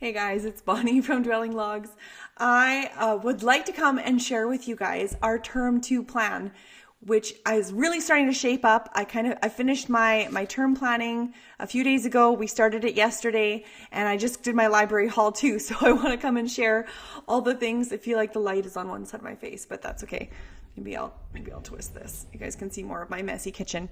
Hey guys, it's Bonnie from Dwelling Logs. I would like to come and share with you guys our term 2 plan, which is really starting to shape up. I finished my term planning a few days ago. We started it yesterday, and I just did my library haul too. So I want to come and share all the things. I feel like the light is on one side of my face, but that's okay. Maybe I'll twist this. You guys can see more of my messy kitchen.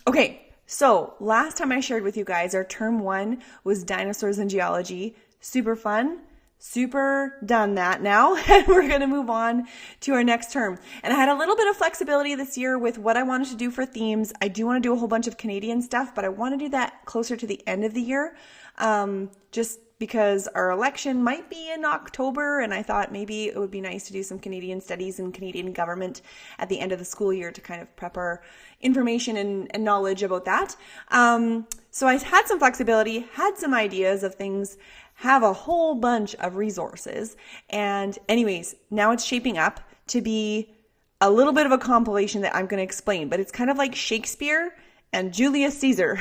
Okay. So last time I shared with you guys, our term 1 was dinosaurs and geology. Super fun, super done that now. And we're going to move on to our next term. And I had a little bit of flexibility this year with what I wanted to do for themes. I do want to do a whole bunch of Canadian stuff, but I want to do that closer to the end of the year. Just because our election might be in October, and I thought maybe it would be nice to do some Canadian studies and Canadian government at the end of the school year to kind of prep our information and knowledge about that. So I had some flexibility, had some ideas of things, have a whole bunch of resources. And anyways, now it's shaping up to be a little bit of a compilation that I'm going to explain, but it's kind of like Shakespeare and Julius Caesar,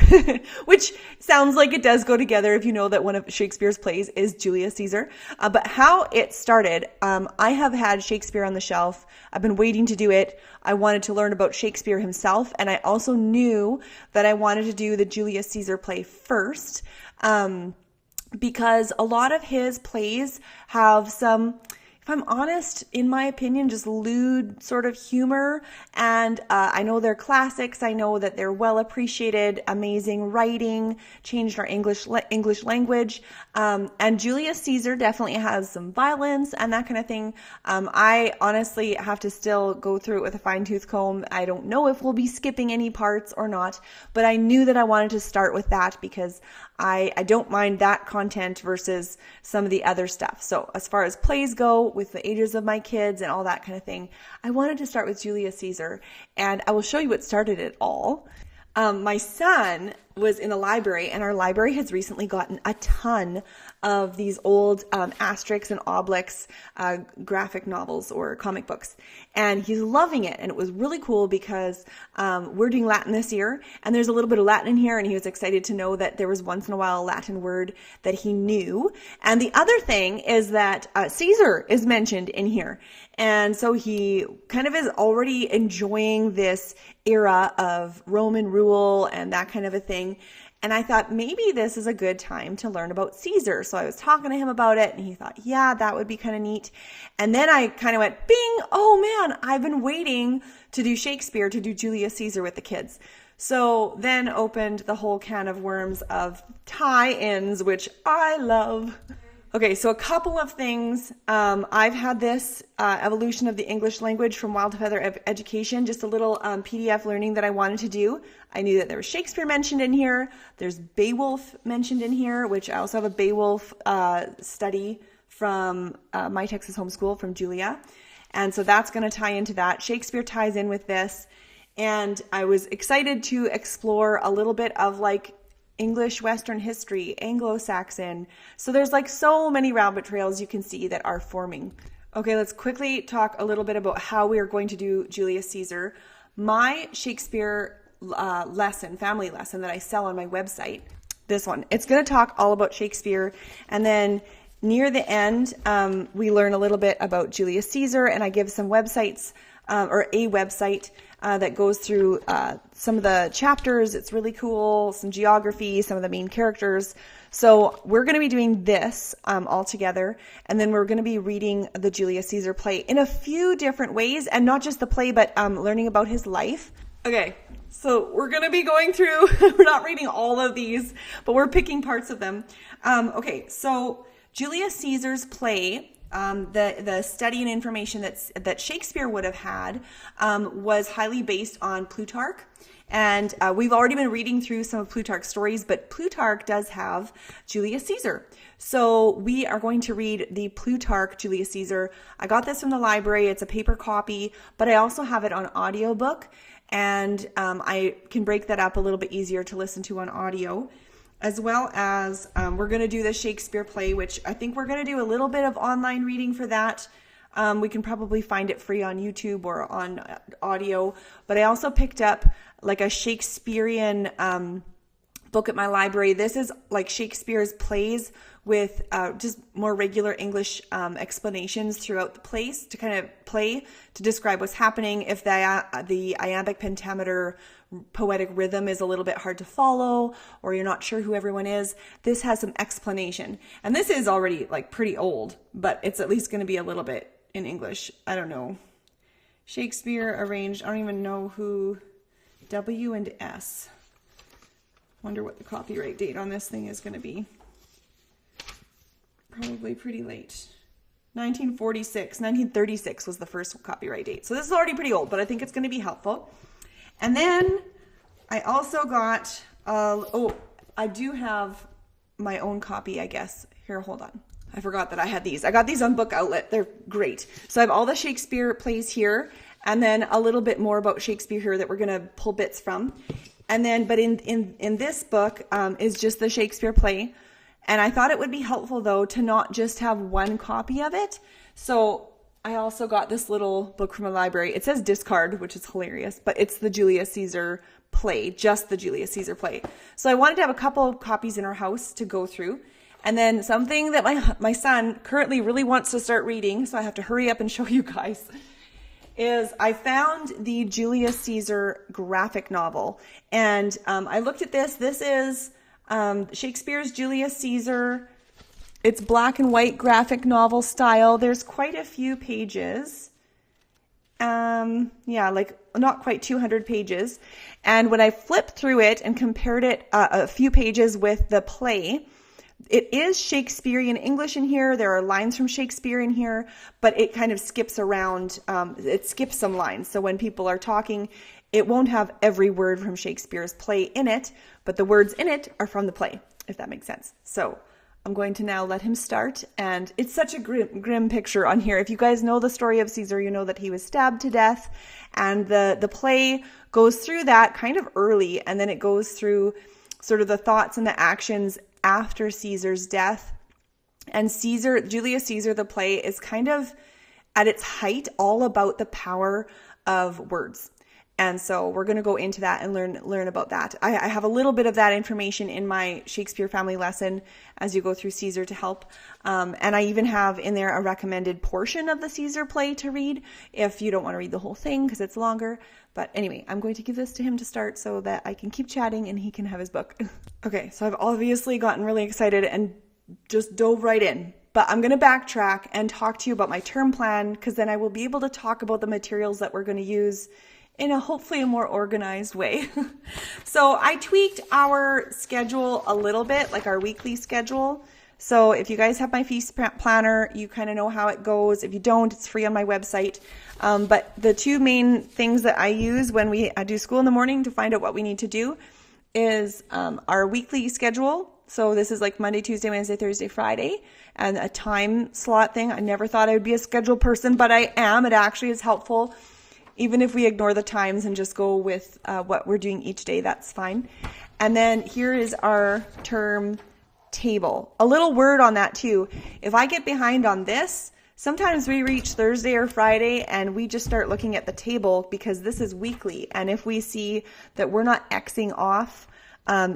which sounds like it does go together if you know that one of Shakespeare's plays is Julius Caesar. But how it started, I have had Shakespeare on the shelf. I've been waiting to do it. I wanted to learn about Shakespeare himself, and I also knew that I wanted to do the Julius Caesar play first, because a lot of his plays have some, if I'm honest, in my opinion, just lewd sort of humor. And I know they're classics. I know that they're well appreciated, amazing writing, changed our English language. And Julius Caesar definitely has some violence and that kind of thing. I honestly have to still go through it with a fine-tooth comb. I don't know if we'll be skipping any parts or not, but I knew that I wanted to start with that because I don't mind that content versus some of the other stuff. So as far as plays go, with the ages of my kids and all that kind of thing, I wanted to start with Julius Caesar, and I will show you what started it all. My son was in the library, and our library has recently gotten a ton of these old Asterix and Obelix graphic novels or comic books, and he's loving it. And it was really cool because we're doing Latin this year, and there's a little bit of Latin in here, and he was excited to know that there was once in a while a Latin word that he knew. And the other thing is that Caesar is mentioned in here, and so he kind of is already enjoying this era of Roman rule and that kind of a thing. And I thought maybe this is a good time to learn about Caesar. So I was talking to him about it, and he thought, yeah, that would be kind of neat. And then I kind of went, bing, oh man, I've been waiting to do Shakespeare, to do Julius Caesar with the kids. So then opened the whole can of worms of tie-ins, which I love. Okay, so a couple of things. I've had this evolution of the English language from Wild Feather Education, just a little PDF learning that I wanted to do. I knew that there was Shakespeare mentioned in here. There's Beowulf mentioned in here, which I also have a Beowulf study from My Texas Homeschool from Julia. And so that's going to tie into that. Shakespeare ties in with this. And I was excited to explore a little bit of like English Western history, Anglo-Saxon. So there's like so many rabbit trails you can see that are forming. Okay, let's quickly talk a little bit about how we are going to do Julius Caesar. My Shakespeare family lesson that I sell on my website, this one, it's going to talk all about Shakespeare. And then near the end, we learn a little bit about Julius Caesar, and I give some websites or a website that goes through some of the chapters. It's really cool, some geography, some of the main characters. So we're going to be doing this all together, and then we're going to be reading the Julius Caesar play in a few different ways, and not just the play, but learning about his life. Okay, so we're going to be going through, we're not reading all of these, but we're picking parts of them. Okay, so Julius Caesar's play, the study and information that Shakespeare would have had was highly based on Plutarch. And we've already been reading through some of Plutarch's stories, but Plutarch does have Julius Caesar. So we are going to read the Plutarch Julius Caesar. I got this from the library. It's a paper copy, but I also have it on audiobook. And I can break that up a little bit easier to listen to on audio. As well as we're going to do the Shakespeare play, which I think we're going to do a little bit of online reading for that. We can probably find it free on YouTube or on audio. But I also picked up like a Shakespearean book at my library. This is like Shakespeare's plays with just more regular English explanations throughout the place to kind of play to describe what's happening. If the iambic pentameter poetic rhythm is a little bit hard to follow, or you're not sure who everyone is, this has some explanation. And this is already like pretty old, but it's at least going to be a little bit in English. I don't know. Shakespeare arranged, I don't even know who, W and S. Wonder what the copyright date on this thing is going to be. Probably pretty late. 1936 was the first copyright date. So this is already pretty old, but I think it's going to be helpful. And then I also got, I do have my own copy, I guess. Here, hold on. I forgot that I had these. I got these on Book Outlet. They're great. So I have all the Shakespeare plays here, and then a little bit more about Shakespeare here that we're going to pull bits from. And then, but in this book is just the Shakespeare play. And I thought it would be helpful, though, to not just have one copy of it. So I also got this little book from a library. It says discard, which is hilarious, but it's the Julius Caesar play, just the Julius Caesar play. So I wanted to have a couple of copies in our house to go through. And then something that my son currently really wants to start reading, so I have to hurry up and show you guys, is I found the Julius Caesar graphic novel. And I looked at this. This is Shakespeare's Julius Caesar. It's black and white graphic novel style. There's quite a few pages. Yeah, like not quite 200 pages. And when I flipped through it and compared it a few pages with the play, it is Shakespearean English in here. There are lines from Shakespeare in here, but it kind of skips around. It skips some lines. So when people are talking, it won't have every word from Shakespeare's play in it, but the words in it are from the play, if that makes sense. So I'm going to now let him start. And it's such a grim picture on here. If you guys know the story of Caesar, you know that he was stabbed to death. And the play goes through that kind of early, and then it goes through sort of the thoughts and the actions after Caesar's death. And Julius Caesar, the play, is kind of at its height all about the power of words. And so we're going to go into that and learn about that. I have a little bit of that information in my Shakespeare family lesson as you go through Caesar to help. And I even have in there a recommended portion of the Caesar play to read if you don't want to read the whole thing because it's longer. But anyway, I'm going to give this to him to start so that I can keep chatting and he can have his book. Okay, so I've obviously gotten really excited and just dove right in. But I'm going to backtrack and talk to you about my term plan because then I will be able to talk about the materials that we're going to use in a hopefully a more organized way. So I tweaked our schedule a little bit, like our weekly schedule. So if you guys have my feast planner, you kind of know how it goes. If you don't, it's free on my website. But the two main things that I use when I do school in the morning to find out what we need to do is our weekly schedule. So this is like Monday, Tuesday, Wednesday, Thursday, Friday, and a time slot thing. I never thought I would be a schedule person, but I am. It actually is helpful. Even if we ignore the times and just go with what we're doing each day, that's fine. And then here is our term table. A little word on that too. If I get behind on this, sometimes we reach Thursday or Friday and we just start looking at the table because this is weekly. And if we see that we're not Xing off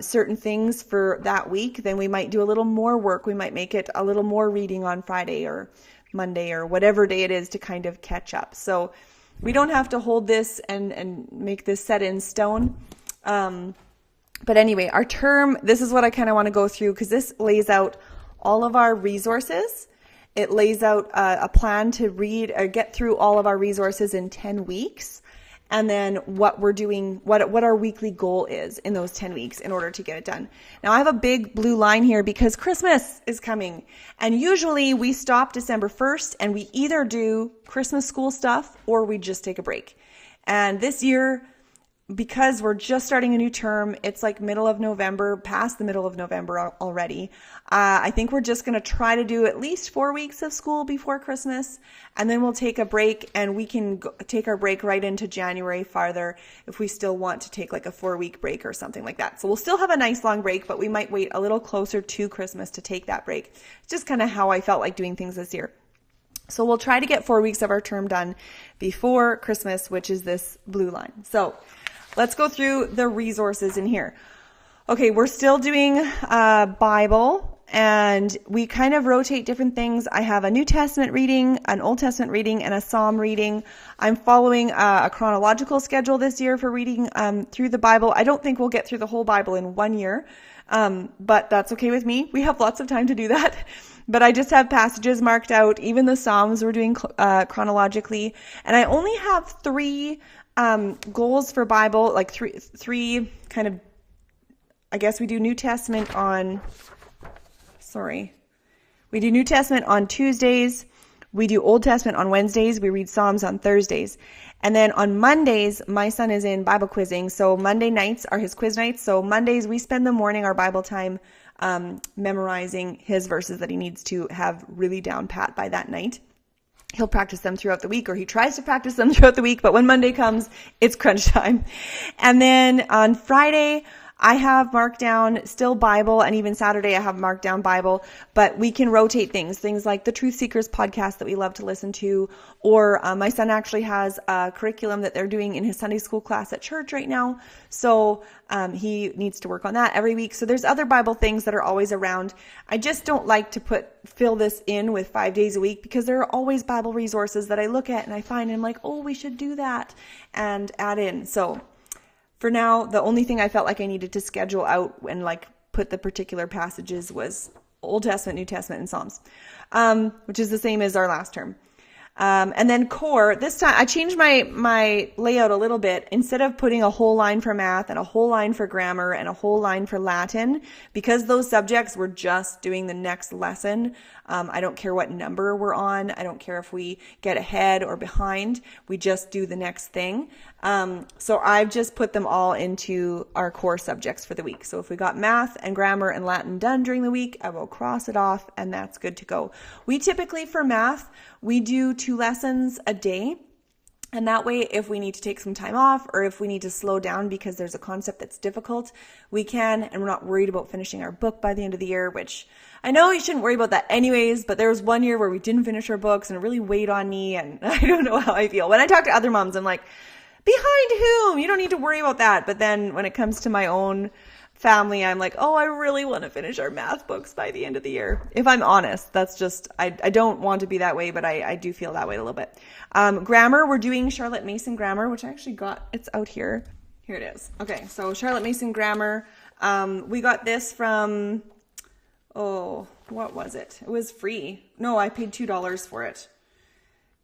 certain things for that week, then we might do a little more work. We might make it a little more reading on Friday or Monday or whatever day it is to kind of catch up. So we don't have to hold this and make this set in stone. But anyway, our term, this is what I kind of want to go through because this lays out all of our resources. It lays out a plan to read or get through all of our resources in 10 weeks. And then what we're doing, what our weekly goal is in those 10 weeks in order to get it done. Now I have a big blue line here because Christmas is coming. And usually we stop December 1st and we either do Christmas school stuff or we just take a break. And this year, because we're just starting a new term, it's like middle of November, past the middle of November already. I think we're just going to try to do at least 4 weeks of school before Christmas, and then we'll take a break, and we can take our break right into January farther if we still want to take like a 4-week break or something like that. So we'll still have a nice long break, but we might wait a little closer to Christmas to take that break. It's just kind of how I felt like doing things this year. So we'll try to get 4 weeks of our term done before Christmas, which is this blue line. So let's go through the resources in here. Okay, we're still doing Bible, and we kind of rotate different things. I have a New Testament reading, an Old Testament reading, and a Psalm reading. I'm following a chronological schedule this year for reading through the Bible. I don't think we'll get through the whole Bible in 1 year, but that's okay with me. We have lots of time to do that. But I just have passages marked out. Even the Psalms we're doing chronologically. And I only have 3 goals for Bible, like three kind of, I guess we do New Testament on, we do New Testament on Tuesdays. We do Old Testament on Wednesdays. We read Psalms on Thursdays. And then on Mondays, my son is in Bible quizzing. So Monday nights are his quiz nights. So Mondays, we spend the morning, our Bible time, memorizing his verses that he needs to have really down pat by that night. He'll practice them throughout the week, or he tries to practice them throughout the week. But when Monday comes, it's crunch time. And then on Friday, I have marked down still Bible, and even Saturday I have marked down Bible, but we can rotate things like the Truth Seekers podcast that we love to listen to, or my son actually has a curriculum that they're doing in his Sunday school class at church right now, so he needs to work on that every week. So there's other Bible things that are always around. I just don't like to fill this in with 5 days a week, because there are always Bible resources that I look at and I find and I'm like, oh, we should do that and add in. So for now, the only thing I felt like I needed to schedule out and like put the particular passages was Old Testament, New Testament, and Psalms, which is the same as our last term. And then core, this time I changed my layout a little bit. Instead of putting a whole line for math and a whole line for grammar and a whole line for Latin, because those subjects were just doing the next lesson. I don't care what number we're on. I don't care if we get ahead or behind. We just do the next thing. So I've just put them all into our core subjects for the week. So if we got math and grammar and Latin done during the week, I will cross it off and that's good to go. We typically, for math, we do 2 lessons a day. And that way, if we need to take some time off or if we need to slow down because there's a concept that's difficult, we can, and we're not worried about finishing our book by the end of the year, which I know you shouldn't worry about that anyways, but there was 1 year where we didn't finish our books and it really weighed on me, and I don't know how I feel. When I talk to other moms, I'm like, behind whom? You don't need to worry about that. But then when it comes to my own family, I'm like, oh, I really want to finish our math books by the end of the year. If I'm honest, that's just, I don't want to be that way, but I do feel that way a little bit. Grammar, we're doing Charlotte Mason grammar, which I actually got, it's out here. Here it is. Okay, so Charlotte Mason grammar. We got this from, what was it? It was free. No, I paid $2 for it.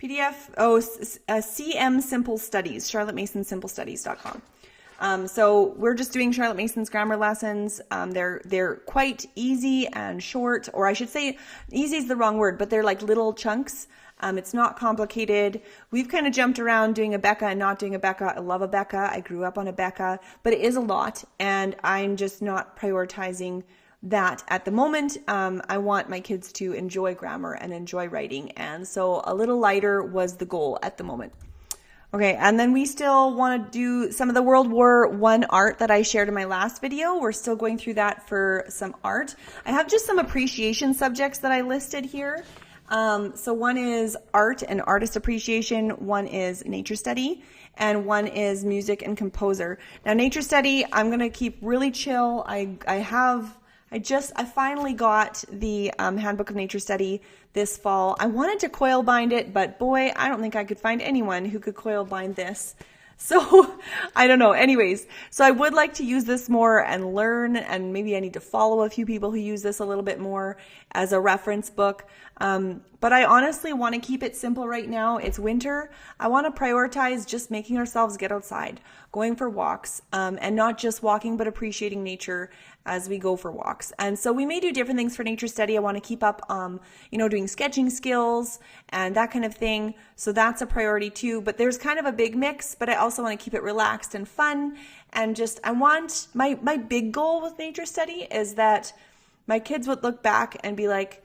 PDF, CM Simple Studies, charlottemason-simplestudies.com. So we're just doing Charlotte Mason's grammar lessons. They're quite easy and short, or I should say easy is the wrong word, but they're like little chunks. It's not complicated. We've kind of jumped around doing a Becca and not doing a Becca. I love a Becca. I grew up on a Becca, but it is a lot, and I'm just not prioritizing that at the moment. I want my kids to enjoy grammar and enjoy writing, and so a little lighter was the goal at the moment. Okay, and then we still want to do some of the World War I art that I shared in my last video. We're still going through that for some art. I have just some appreciation subjects that I listed here. So one is art and artist appreciation, one is nature study, and one is music and composer. Now, nature study, I'm going to keep really chill. I finally got the Handbook of Nature Study this fall. I wanted to coil bind it, but boy, I don't think I could find anyone who could coil bind this. So I don't know. Anyways, so I would like to use this more and learn, and maybe I need to follow a few people who use this a little bit more as a reference book. But I honestly want to keep it simple right now. It's winter. I want to prioritize just making ourselves get outside, going for walks, and not just walking, but appreciating nature as we go for walks. And so we may do different things for nature study. I want to keep up, doing sketching skills and that kind of thing. So that's a priority too, but there's kind of a big mix, but I also want to keep it relaxed and fun. And just, I want, my big goal with nature study is that my kids would look back and be like,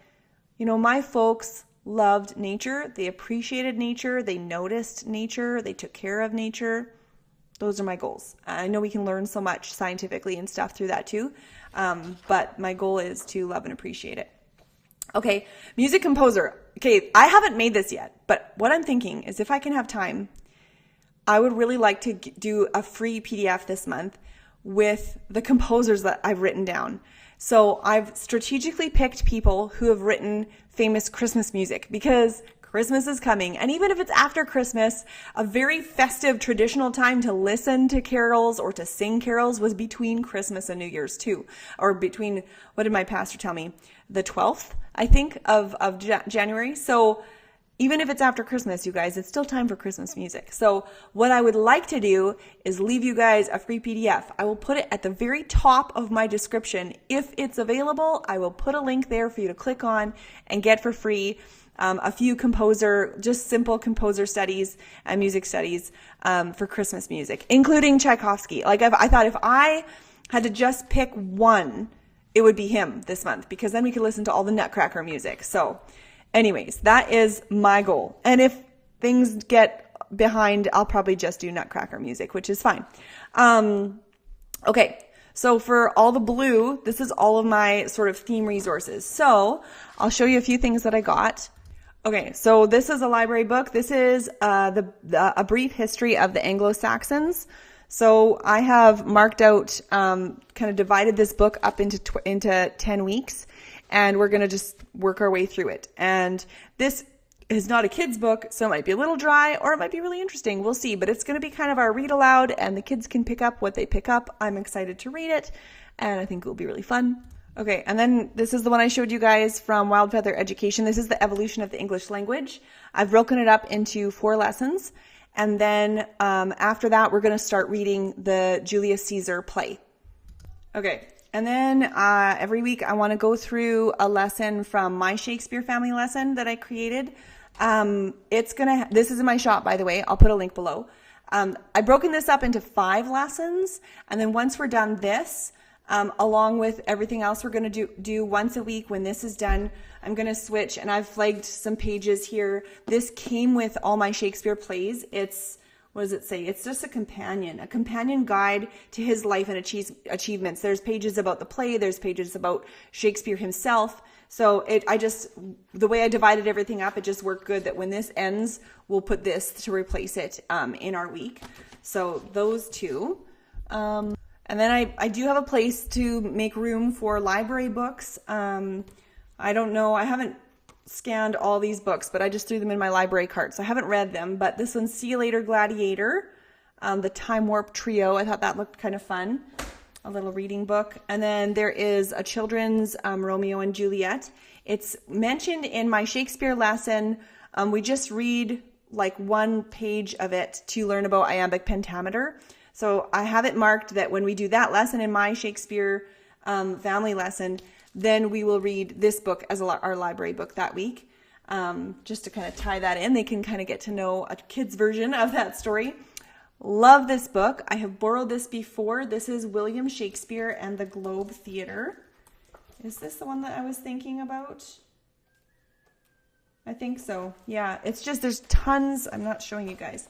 my folks loved nature. They appreciated nature. They noticed nature. They took care of nature. Those are my goals. I know we can learn so much scientifically and stuff through that too. But my goal is to love and appreciate it. Okay, music composer. Okay, I haven't made this yet, but what I'm thinking is if I can have time, I would really like to do a free PDF this month with the composers that I've written down. So I've strategically picked people who have written famous Christmas music because Christmas is coming. And even if it's after Christmas, a very festive traditional time to listen to carols or to sing carols was between Christmas and New Year's too. Or between, what did my pastor tell me? The 12th, I think, of January. So even if it's after Christmas, you guys, it's still time for Christmas music. So what I would like to do is leave you guys a free PDF. I will put it at the very top of my description. If it's available, I will put a link there for you to click on and get for free a few just simple composer studies and music studies for Christmas music, including Tchaikovsky. Like I thought if I had to just pick one, it would be him this month, because then we could listen to all the Nutcracker music. So anyways, that is my goal. And if things get behind, I'll probably just do Nutcracker music, which is fine. Okay, so for all the blue, this is all of my sort of theme resources. So I'll show you a few things that I got. Okay, so this is a library book. This is a brief history of the Anglo-Saxons. So I have marked out, kind of divided this book up into 10 weeks. And we're going to just work our way through it. And this is not a kid's book, so it might be a little dry or it might be really interesting. We'll see. But it's going to be kind of our read aloud, and the kids can pick up what they pick up. I'm excited to read it, and I think it will be really fun. Okay, and then this is the one I showed you guys from Wild Feather Education. This is the evolution of the English language. I've broken it up into 4 lessons. And then after that, we're going to start reading the Julius Caesar play. Okay. And then every week I want to go through a lesson from my Shakespeare family lesson that I created. This is in my shop, by the way. I'll put a link below. I've broken this up into 5 lessons. And then once we're done this, along with everything else we're going to do once a week, when this is done, I'm going to switch. And I've flagged some pages here. This came with all my Shakespeare plays. What does it say? It's just a companion guide to his life and achievements. There's pages about the play. There's pages about Shakespeare himself. So the way I divided everything up, it just worked good that when this ends, we'll put this to replace it in our week. So those 2. And then I do have a place to make room for library books. I don't know. I haven't scanned all these books, but I just threw them in my library cart, so I haven't read them. But this one's See You Later Gladiator, the Time Warp Trio. I thought that looked kind of fun, a little reading book. And then there is a children's Romeo and Juliet. It's mentioned in my Shakespeare lesson. We just read like 1 page of it to learn about iambic pentameter. So I have it marked that when we do that lesson in my Shakespeare family lesson, then we will read this book as our library book that week, just to kind of tie that in. They can kind of get to know a kid's version of that story. Love this book. I have borrowed this before. This is William Shakespeare and the Globe Theatre. Is this the one that I was thinking about? I think so. Yeah, it's just, there's tons. I'm not showing you guys.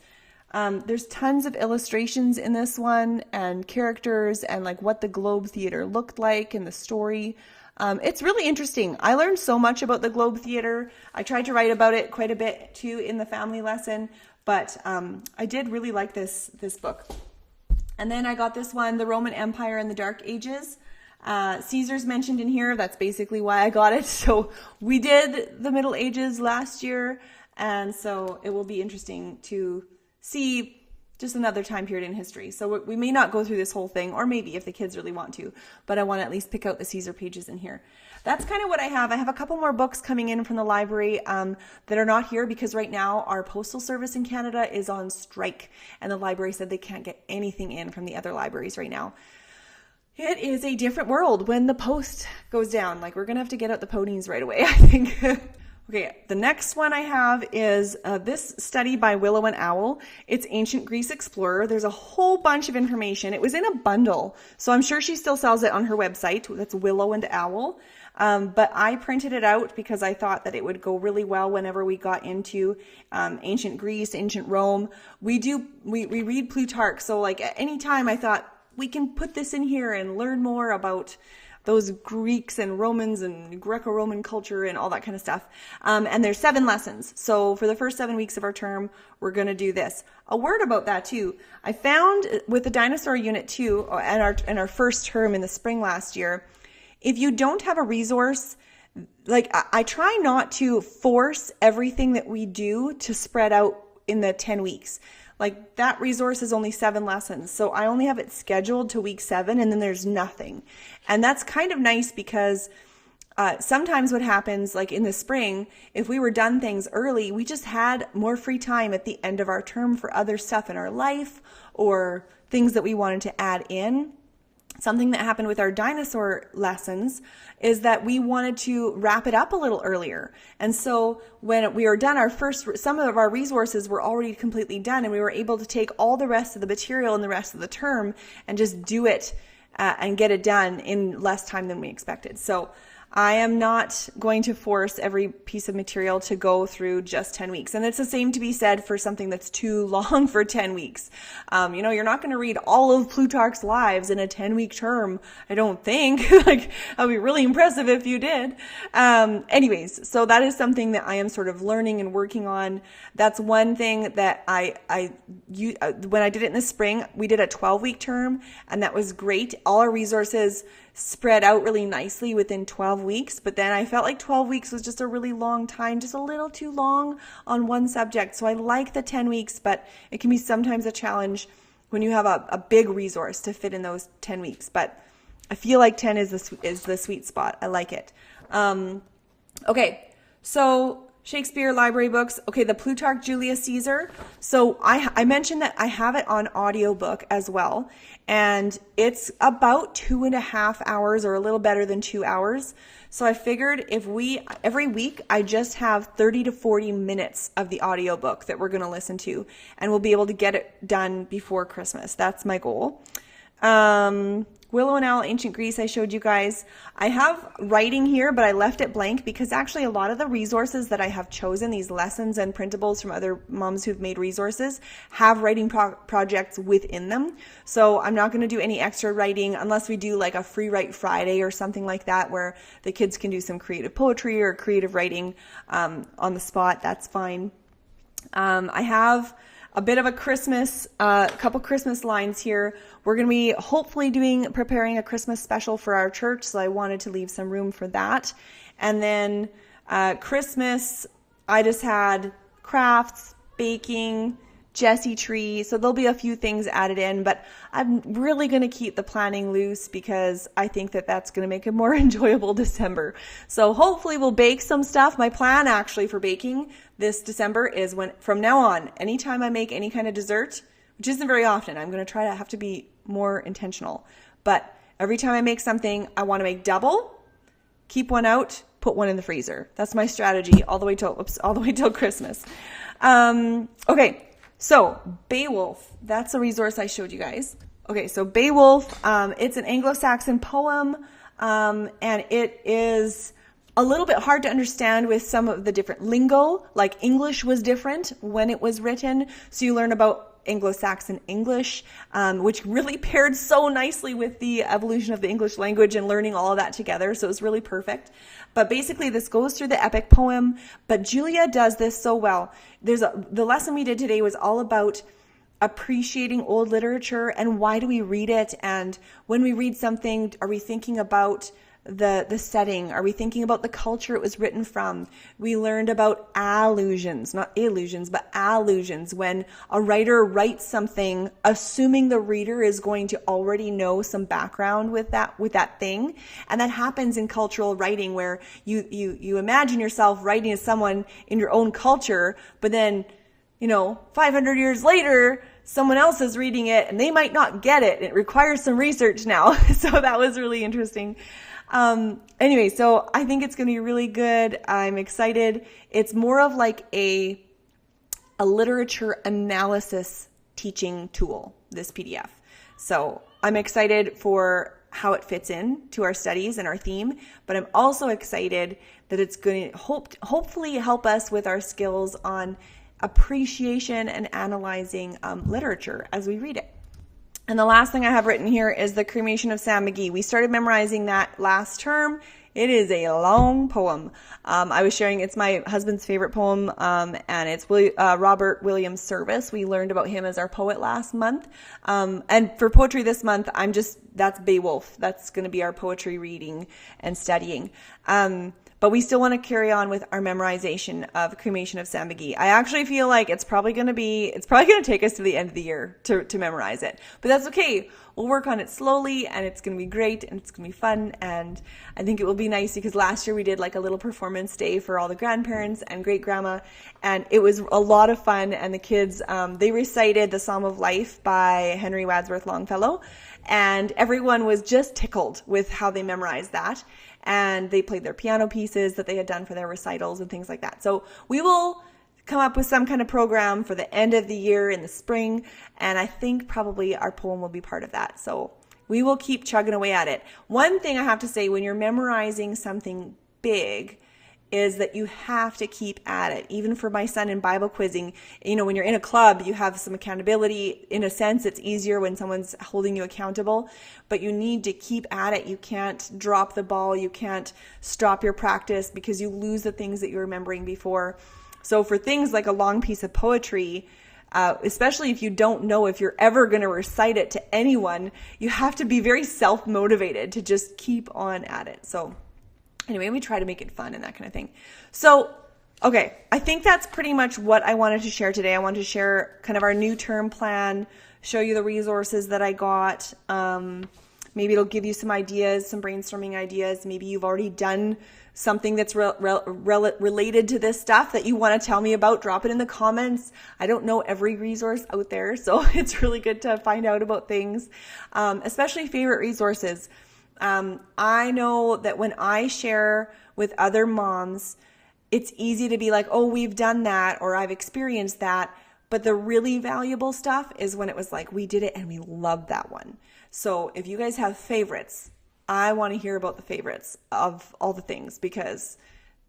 There's tons of illustrations in this one and characters and like what the Globe Theatre looked like and the story. It's really interesting. I learned so much about the Globe Theatre. I tried to write about it quite a bit too in the family lesson, but I did really like this book. And then I got this one, The Roman Empire in the Dark Ages. Caesar's mentioned in here. That's basically why I got it. So we did the Middle Ages last year, and so it will be interesting to see just another time period in history. So we may not go through this whole thing, or maybe if the kids really want to, but I want to at least pick out the Caesar pages in here. That's kind of what I have. I have a couple more books coming in from the library that are not here because right now our postal service in Canada is on strike, and the library said they can't get anything in from the other libraries right now. It is a different world when the post goes down. Like, we're going to have to get out the ponies right away, I think. Okay, the next one I have is this study by Willow and Owl. It's Ancient Greece Explorer. There's a whole bunch of information. It was in a bundle, so I'm sure she still sells it on her website. That's Willow and Owl. But I printed it out because I thought that it would go really well whenever we got into ancient Greece, ancient Rome. We read Plutarch, so like at any time I thought we can put this in here and learn more about those Greeks and Romans and Greco-Roman culture and all that kind of stuff. And there's 7 lessons. So for the first 7 weeks of our term, we're going to do this. A word about that too. I found with the dinosaur unit 2 and our first term in the spring last year, if you don't have a resource, like I try not to force everything that we do to spread out in the 10 weeks. Like that resource is only 7 lessons. So I only have it scheduled to week 7 and then there's nothing. And that's kind of nice because sometimes what happens, like in the spring, if we were done things early, we just had more free time at the end of our term for other stuff in our life or things that we wanted to add in. Something that happened with our dinosaur lessons is that we wanted to wrap it up a little earlier. And so when we were done, some of our resources were already completely done, and we were able to take all the rest of the material and the rest of the term and just do it and get it done in less time than we expected. So I am not going to force every piece of material to go through just 10 weeks. And it's the same to be said for something that's too long for 10 weeks. You're not going to read all of Plutarch's Lives in a 10-week term, I don't think. Like, that would be really impressive if you did. Anyways, so that is something that I am sort of learning and working on. That's one thing that when I did it in the spring, we did a 12-week term, and that was great. All our resources spread out really nicely within 12 weeks, but then I felt like 12 weeks was just a really long time, just a little too long on one subject. So I like the 10 weeks, but it can be sometimes a challenge when you have a big resource to fit in those 10 weeks. But I feel like 10 is the sweet spot. I like it. Okay, so Shakespeare library books. Okay, the Plutarch Julius Caesar. So I mentioned that I have it on audiobook as well. And it's about 2.5 hours or a little better than 2 hours. So I figured every week I just have 30 to 40 minutes of the audiobook that we're going to listen to, and we'll be able to get it done before Christmas. That's my goal. Willow and Owl, Ancient Greece, I showed you guys. I have writing here, but I left it blank because actually a lot of the resources that I have chosen, these lessons and printables from other moms who've made resources, have writing projects within them. So I'm not going to do any extra writing unless we do like a free write Friday or something like that where the kids can do some creative poetry or creative writing on the spot. That's fine. I have a bit of a couple Christmas lines here. We're going to be hopefully preparing a Christmas special for our church, so I wanted to leave some room for that. And then Christmas, I just had crafts, baking, Jessie tree, so there'll be a few things added in, but I'm really going to keep the planning loose because I think that that's going to make a more enjoyable December. So hopefully we'll bake some stuff. My plan actually for baking this December is from now on, anytime I make any kind of dessert, which isn't very often, I'm going to try to have to be more intentional. But every time I make something, I want to make double, keep one out, put one in the freezer. That's my strategy all the way till Christmas. Okay. So Beowulf, that's a resource I showed you guys. Okay, so Beowulf, it's an Anglo-Saxon poem, and it is a little bit hard to understand with some of the different lingo, like English was different when it was written, so you learn about Anglo-Saxon English, which really paired so nicely with the evolution of the English language and learning all of that together, so it was really perfect. But basically this goes through the epic poem, but Julia does this so well. The lesson we did today was all about appreciating old literature and why do we read it, and when we read something, are we thinking about the setting? Are we thinking about the culture it was written from? We learned about allusions, not illusions, but allusions. When a writer writes something, assuming the reader is going to already know some background with that thing. And that happens in cultural writing where you imagine yourself writing to someone in your own culture, but then, 500 years later, someone else is reading it and they might not get it. It requires some research now. So that was really interesting. Anyway, so I think it's going to be really good. I'm excited. It's more of like a literature analysis teaching tool, this PDF. So I'm excited for how it fits in to our studies and our theme, but I'm also excited that it's going to hopefully help us with our skills on appreciation and analyzing literature as we read it. And the last thing I have written here is the Cremation of Sam McGee. We started memorizing that last term. It is a long poem. I was sharing, it's my husband's favorite poem, and it's Robert Williams Service. We learned about him as our poet last month. And for poetry this month, that's Beowulf. That's going to be our poetry reading and studying. But we still want to carry on with our memorization of Cremation of Sam McGee. I actually feel like it's probably going to take us to the end of the year to memorize it. But that's okay. We'll work on it slowly, and it's going to be great, and it's going to be fun. And I think it will be nice because last year we did like a little performance day for all the grandparents and great grandma, and it was a lot of fun. And the kids, they recited the Psalm of Life by Henry Wadsworth Longfellow, and everyone was just tickled with how they memorized that. And they played their piano pieces that they had done for their recitals and things like that. So we will come up with some kind of program for the end of the year in the spring. And I think probably our poem will be part of that. So we will keep chugging away at it. One thing I have to say, when you're memorizing something big, is that you have to keep at it. Even for my son in Bible quizzing, when you're in a club, you have some accountability. In a sense, it's easier when someone's holding you accountable, but you need to keep at it. You can't drop the ball. You can't stop your practice because you lose the things that you're remembering before. So for things like a long piece of poetry, especially if you don't know if you're ever going to recite it to anyone, you have to be very self-motivated to just keep on at it. So anyway, we try to make it fun and that kind of thing. So, okay, I think that's pretty much what I wanted to share today. I wanted to share kind of our new term plan, show you the resources that I got. Maybe it'll give you some ideas, some brainstorming ideas. Maybe you've already done something that's related to this stuff that you want to tell me about. Drop it in the comments. I don't know every resource out there, so it's really good to find out about things, especially favorite resources. I know that when I share with other moms, it's easy to be like, oh, we've done that, or I've experienced that. But the really valuable stuff is when it was like, we did it and we loved that one. So if you guys have favorites, I want to hear about the favorites of all the things, because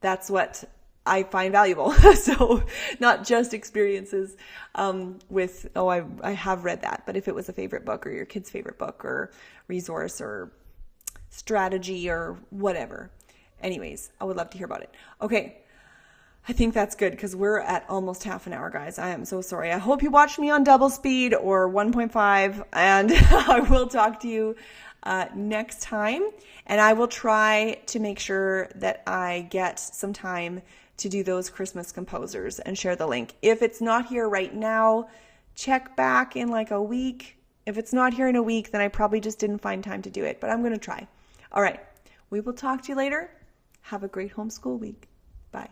that's what I find valuable. So not just experiences with, I have read that, but if it was a favorite book or your kid's favorite book or resource or strategy or whatever. Anyways, I would love to hear about it. Okay, I think that's good because we're at almost half an hour, guys. I am so sorry. I hope you watched me on double speed or 1.5, and I will talk to you next time. And I will try to make sure that I get some time to do those Christmas composers and share the link. If it's not here right now, check back in like a week. If it's not here in a week, then I probably just didn't find time to do it, but I'm going to try. All right. We will talk to you later. Have a great homeschool week. Bye.